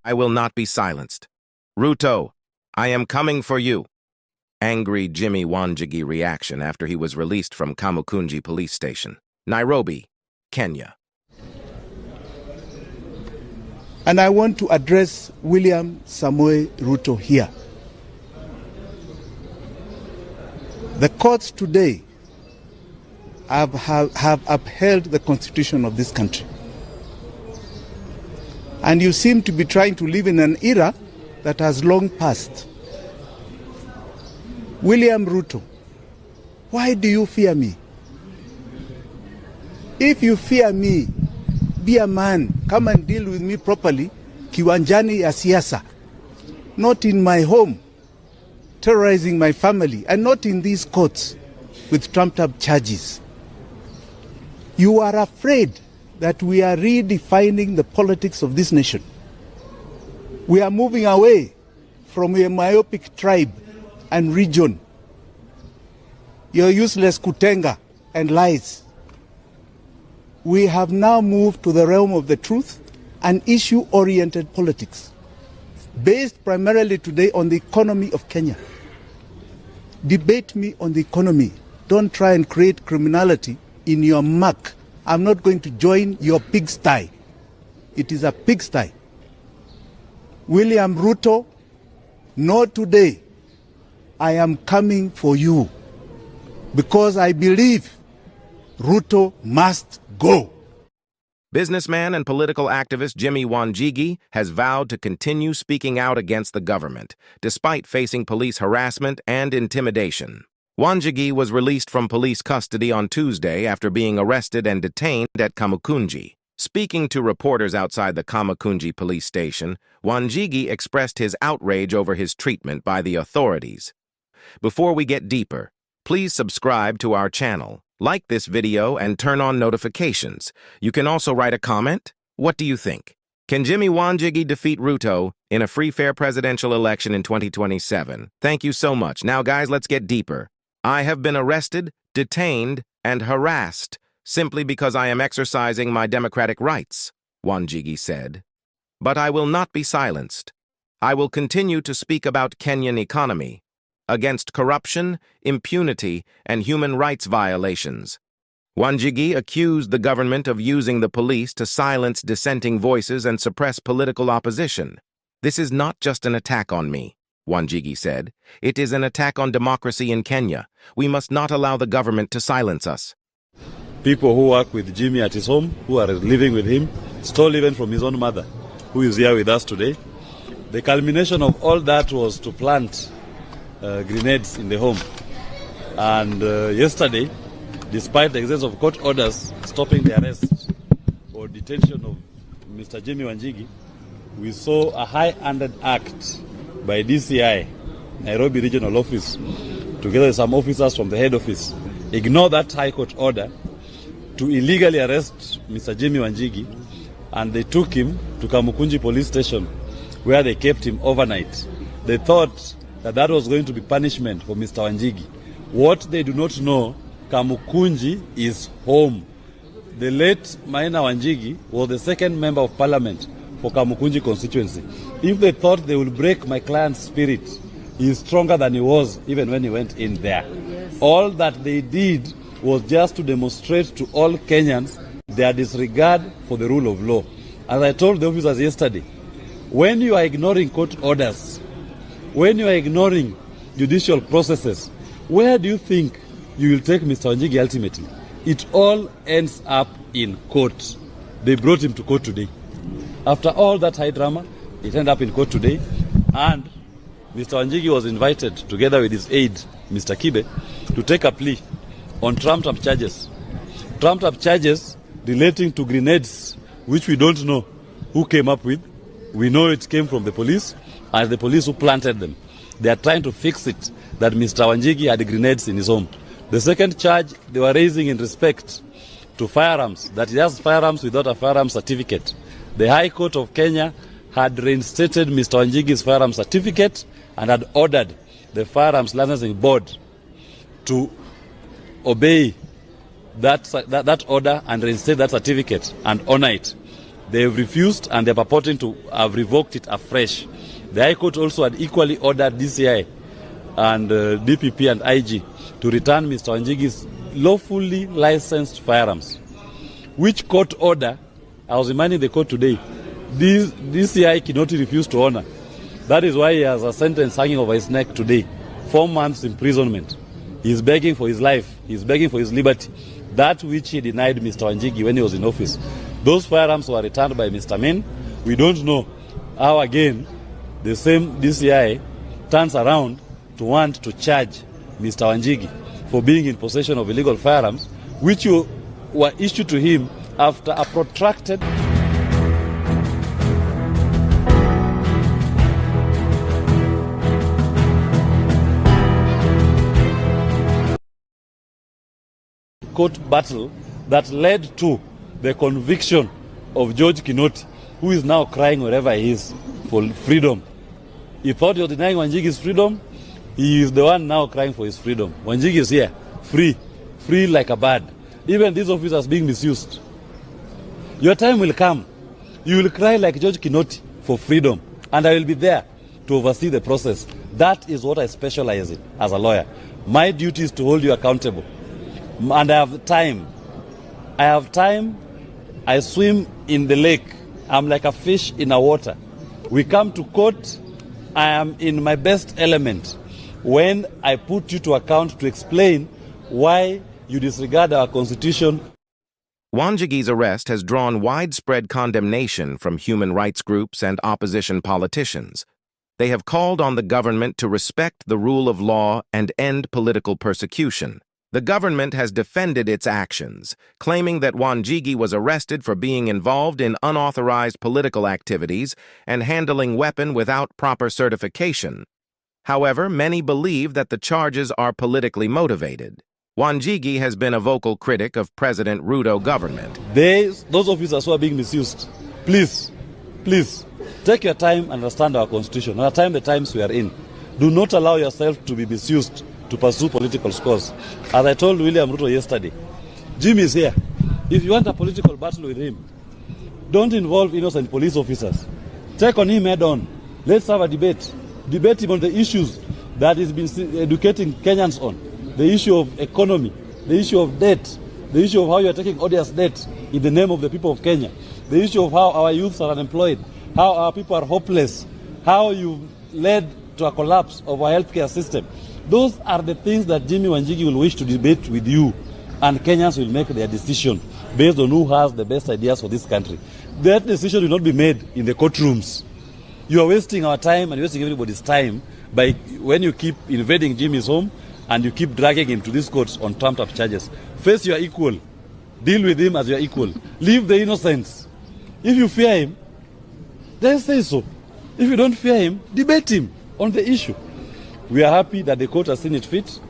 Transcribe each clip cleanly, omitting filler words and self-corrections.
I will not be silenced. Ruto, I am coming for you. Angry Jimi Wanjigi reaction after he was released from Kamukunji police station, Nairobi, Kenya. And I want to address William Samoei Ruto here. The courts today have upheld the constitution of this country. And you seem to be trying to live in an era that has long passed. William Ruto, why do you fear me? If you fear me, be a man, come and deal with me properly, kiwanjani ya siasa, not in my home, terrorizing my family, and not in these courts with trumped-up charges. You are afraid that we are redefining the politics of this nation. We are moving away from a myopic tribe and region. Your useless kutenga and lies. We have now moved to the realm of the truth and issue-oriented politics, based primarily today on the economy of Kenya. Debate me on the economy. Don't try and create criminality in your muck. I'm not going to join your pigsty. It is a pigsty. William Ruto, know today I am coming for you because I believe Ruto must go. Businessman and political activist Jimi Wanjigi has vowed to continue speaking out against the government, despite facing police harassment and intimidation. Wanjigi was released from police custody on Tuesday after being arrested and detained at Kamukunji. Speaking to reporters outside the Kamukunji police station, Wanjigi expressed his outrage over his treatment by the authorities. Before we get deeper, please subscribe to our channel, like this video, and turn on notifications. You can also write a comment. What do you think? Can Jimi Wanjigi defeat Ruto in a free, fair presidential election in 2027? Thank you so much. Now, guys, let's get deeper. I have been arrested, detained, and harassed simply because I am exercising my democratic rights, Wanjigi said. But I will not be silenced. I will continue to speak about Kenyan economy, against corruption, impunity, and human rights violations. Wanjigi accused the government of using the police to silence dissenting voices and suppress political opposition. This is not just an attack on me, Wanjigi said. It is an attack on democracy in Kenya. We must not allow the government to silence us. People who work with Jimi at his home, who are living with him, stole even from his own mother, who is here with us today. The culmination of all that was to plant grenades in the home. And yesterday, despite the existence of court orders stopping the arrest or detention of Mr. Jimi Wanjigi, we saw a high-handed act by DCI, Nairobi Regional Office, together with some officers from the head office, ignore that high court order to illegally arrest Mr. Jimi Wanjigi, and they took him to Kamukunji police station, where they kept him overnight. They thought that that was going to be punishment for Mr. Wanjigi. What they do not know, Kamukunji is home. The late Maina Wanjigi was the second member of parliament for Kamukunji constituency. If they thought they would break my client's spirit, he is stronger than he was even when he went in there. Yes. All that they did was just to demonstrate to all Kenyans their disregard for the rule of law. As I told the officers yesterday, when you are ignoring court orders, when you are ignoring judicial processes, where do you think you will take Mr. Wanjigi ultimately? It all ends up in court. They brought him to court today. After all that high drama, it ended up in court today, and Mr. Wanjigi was invited, together with his aide, Mr. Kibe, to take a plea on trumped-up charges. Trumped-up charges relating to grenades, which we don't know who came up with. We know it came from the police, and the police who planted them. They are trying to fix it, that Mr. Wanjigi had grenades in his home. The second charge they were raising in respect to firearms, that he has firearms without a firearms certificate. The High Court of Kenya had reinstated Mr. Wanjigi's firearms certificate and had ordered the Firearms Licensing Board to obey that order and reinstate that certificate and honor it. They have refused, and they're purporting to have revoked it afresh. The High Court also had equally ordered DCI and DPP and IG to return Mr. Wanjigi's lawfully licensed firearms, which court order, I was reminding the court today, this DCI Kinoti refused to honor. That is why he has a sentence hanging over his neck today, 4 months imprisonment. He is begging for his life. He is begging for his liberty. That which he denied Mr. Wanjigi when he was in office. Those firearms were returned by Mr. Min. We don't know how again the same DCI turns around to want to charge Mr. Wanjigi for being in possession of illegal firearms, which were issued to him after a protracted court battle that led to the conviction of George Kinoti, who is now crying wherever he is for freedom. He thought he was denying Wanjigi's freedom. He is the one now crying for his freedom. Wanjigi is here, free like a bird. Even these officers being misused. Your time will come. You will cry like George Kinoti for freedom, and I will be there to oversee the process. That is what I specialize in as a lawyer. My duty is to hold you accountable. And I have time. I swim in the lake. I'm like a fish in a water. We come to court. I am in my best element when I put you to account to explain why you disregard our constitution. Wanjigi's arrest has drawn widespread condemnation from human rights groups and opposition politicians. They have called on the government to respect the rule of law and end political persecution. The government has defended its actions, claiming that Wanjigi was arrested for being involved in unauthorized political activities and handling weapons without proper certification. However, many believe that the charges are politically motivated. Wanjigi has been a vocal critic of President Ruto government. Those officers who are being misused, please, take your time and understand our constitution. Understand the times we are in. Do not allow yourself to be misused to pursue political scores. As I told William Ruto yesterday, Jimi is here. If you want a political battle with him, don't involve innocent police officers. Take on him head on. Let's have a debate. Debate him on the issues that he's been educating Kenyans on. The issue of economy, the issue of debt, the issue of how you are taking odious debt in the name of the people of Kenya, the issue of how our youths are unemployed, how our people are hopeless, how you led to a collapse of our healthcare system. Those are the things that Jimi Wanjigi will wish to debate with you, and Kenyans will make their decision based on who has the best ideas for this country. That decision will not be made in the courtrooms. You are wasting our time and wasting everybody's time by when you keep invading Jimi's home and you keep dragging him to these courts on trumped-up charges. Face your equal. Deal with him as your equal. Leave the innocents. If you fear him, then say so. If you don't fear him, debate him on the issue. We are happy that the court has seen it fit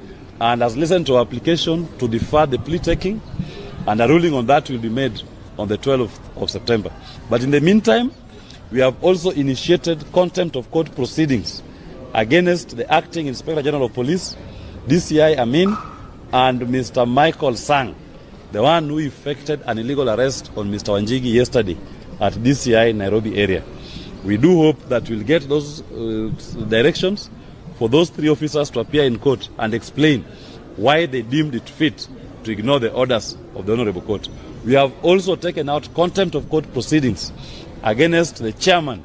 and has listened to our application to defer the plea taking, and a ruling on that will be made on the 12th of September. But in the meantime, we have also initiated contempt of court proceedings against the acting Inspector General of Police, DCI Amin, and Mr. Michael Sang, the one who effected an illegal arrest on Mr. Wanjigi yesterday at DCI Nairobi area. We do hope that we'll get those directions for those 3 officers to appear in court and explain why they deemed it fit to ignore the orders of the Honorable Court. We have also taken out contempt of court proceedings against the chairman,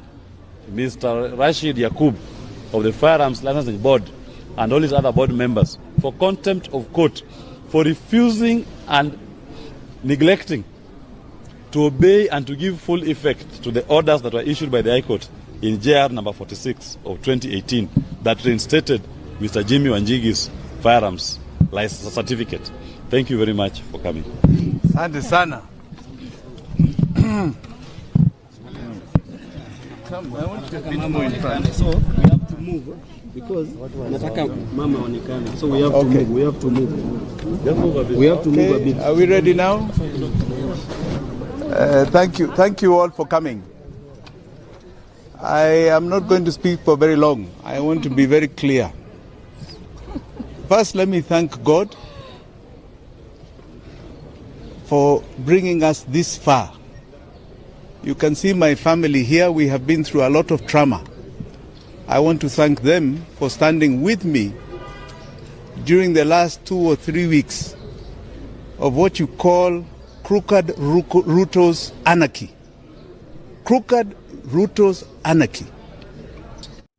Mr. Rashid Yakub, of the Firearms Licensing Board, and all his other board members for contempt of court for refusing and neglecting to obey and to give full effect to the orders that were issued by the High Court in JR number 46 of 2018 that reinstated Mr. Jimi Wanjigi's firearms license certificate. Thank you very much for coming. Asante sana. Come, I want to get more in front. So we have to move because nataka mama onekane. So we have to move. We have to move. We have to move a bit. Are we ready now? Thank you all for coming. I am not going to speak for very long. I want to be very clear. First, let me thank God for bringing us this far You can see my family here. We have been through a lot of trauma. I want to thank them for standing with me during the last 2 or 3 weeks of what you call crooked Ruto's anarchy. Crooked Ruto's anarchy.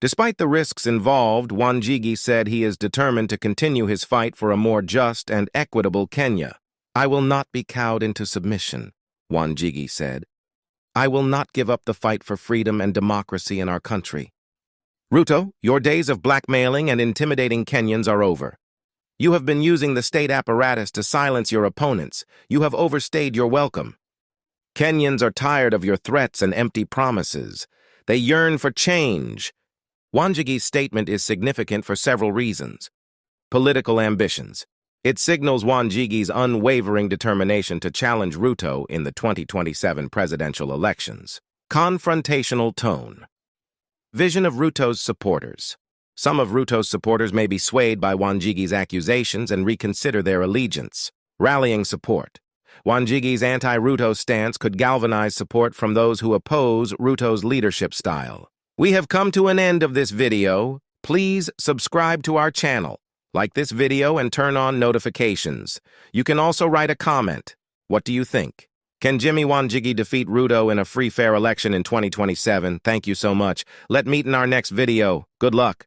Despite the risks involved, Wanjigi said he is determined to continue his fight for a more just and equitable Kenya. I will not be cowed into submission, Wanjigi said. I will not give up the fight for freedom and democracy in our country. Ruto, your days of blackmailing and intimidating Kenyans are over. You have been using the state apparatus to silence your opponents. You have overstayed your welcome. Kenyans are tired of your threats and empty promises. They yearn for change. Wanjigi's statement is significant for several reasons. Political ambitions. It signals Wanjigi's unwavering determination to challenge Ruto in the 2027 presidential elections. Confrontational tone. Vision of Ruto's supporters. Some of Ruto's supporters may be swayed by Wanjigi's accusations and reconsider their allegiance. Rallying support. Wanjigi's anti-Ruto stance could galvanize support from those who oppose Ruto's leadership style. We have come to an end of this video. Please subscribe to our channel, like this video, and turn on notifications. You can also write a comment. What do you think? Can Jimi Wanjigi defeat Ruto in a free, fair election in 2027? Thank you so much. Let's meet in our next video. Good luck.